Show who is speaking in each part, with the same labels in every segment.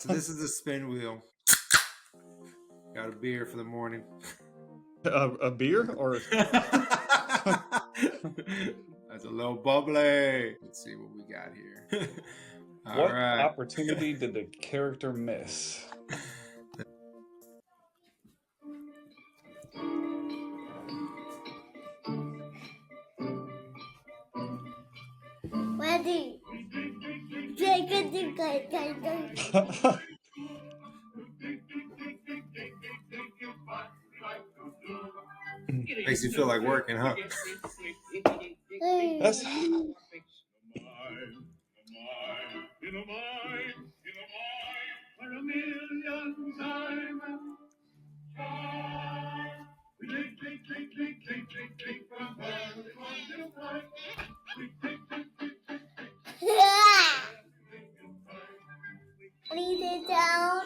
Speaker 1: So this is the spin wheel. Got a beer for the morning.
Speaker 2: A beer or
Speaker 1: That's a little bubbly. Let's see what we got here. All
Speaker 2: what
Speaker 1: right.
Speaker 2: opportunity did the character miss?
Speaker 3: Ready.
Speaker 1: Makes you feel like working, huh?
Speaker 2: That's
Speaker 3: Leave it down.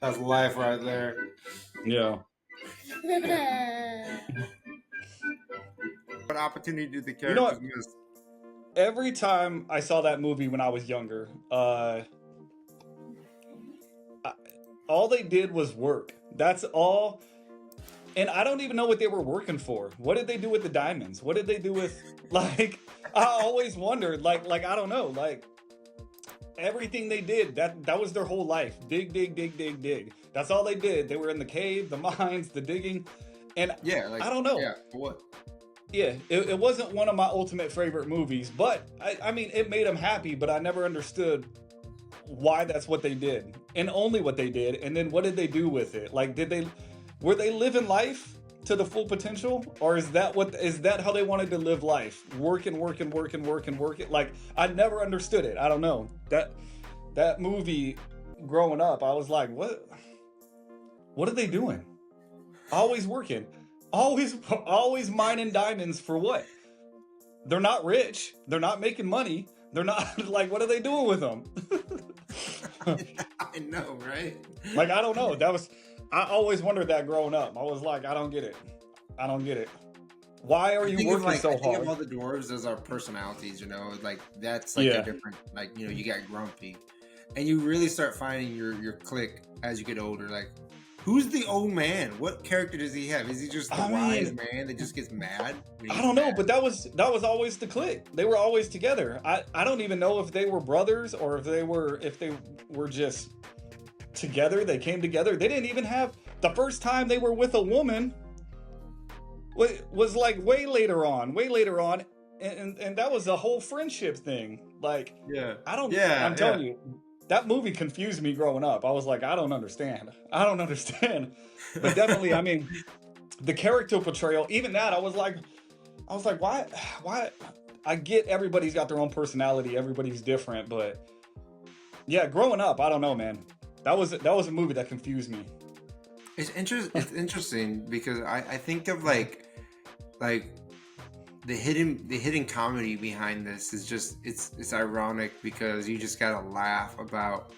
Speaker 1: That's life right there.
Speaker 2: yeah.
Speaker 1: What opportunity did the
Speaker 2: You know
Speaker 1: characters
Speaker 2: what?
Speaker 1: miss?
Speaker 2: Every time I saw that movie when I was younger, all they did was work. That's all. And I don't even know what they were working for. What did they do with the diamonds? What did they do with like? I always wondered. Like I don't know. Like everything they did, that was their whole life. Dig, dig, dig, dig, dig. That's all they did. They were in the cave, the mines, the digging, and
Speaker 1: Yeah, like
Speaker 2: I don't know.
Speaker 1: Yeah, for what?
Speaker 2: Yeah, it wasn't one of my ultimate favorite movies, but I mean, it made them happy, but I never understood why that's what they did and only what they did. And then what did they do with it? Like, were they living life to the full potential? Or is that how they wanted to live life? Work and work and work and work and work it. Like, I never understood it. I don't know. That movie growing up, I was like, what are they doing? Always working. Always mining diamonds for what? They're not rich. They're not making money. They're not like, what are they doing with them?
Speaker 1: I know, right?
Speaker 2: Like, I don't know. I always wondered that growing up. I was like, I don't get it. I don't get it. Why are you working so
Speaker 1: I think
Speaker 2: hard?
Speaker 1: of all the dwarves as our personalities, you know, like that's like
Speaker 2: Yeah.
Speaker 1: a different, like, you know, you got grumpy, and you really start finding your clique as you get older. Like, who's the old man? What character does he have? Is he just the wise man that just gets mad?
Speaker 2: I don't know, but that was always the clique. They were always together. I don't even know if they were brothers or if they were just together. They came together. They didn't even have the first time they were with a woman was like way later on, and that was a whole friendship thing. Like,
Speaker 1: Yeah.
Speaker 2: I'm telling you, that movie confused me growing up. I was like, I don't understand. But definitely, I mean, the character portrayal, even that, I was like, why? I get everybody's got their own personality, everybody's different, but yeah, growing up, I don't know, man. That was a movie that confused me.
Speaker 1: It's interesting because I think of like the hidden comedy behind this is just it's ironic because you just gotta laugh about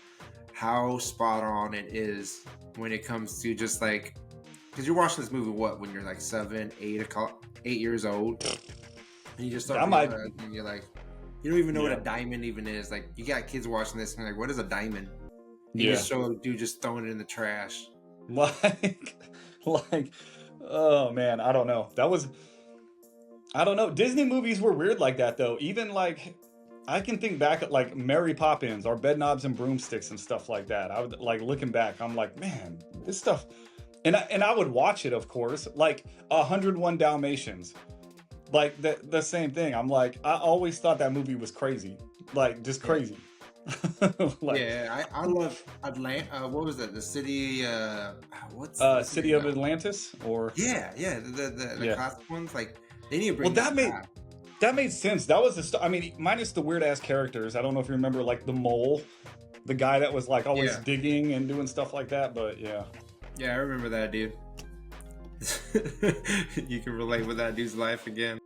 Speaker 1: how spot on it is when it comes to just like, because you're watching this movie when you're like 7, 8 years old, and you just start and you're like, you don't even know what a diamond even is. Like, you got kids watching this and you're like, what is a diamond? You just show a dude just throwing it in the trash.
Speaker 2: Like, oh man, I don't know. I don't know. Disney movies were weird like that though. Even like, I can think back at like Mary Poppins or Bedknobs and Broomsticks and stuff like that. I would like looking back, I'm like, man, this stuff. And I would watch it, of course, like 101 Dalmatians. Like the same thing. I'm like, I always thought that movie was crazy. Like, just crazy.
Speaker 1: Like, yeah, I love Atlanta. What was that? The city? What's
Speaker 2: City of Atlantis? Or
Speaker 1: the classic ones. Like, they need to bring
Speaker 2: that made sense. That was I mean, minus the weird ass characters. I don't know if you remember, like the mole, the guy that was like always digging and doing stuff like that. But yeah,
Speaker 1: I remember that dude. You can relate with that dude's life again.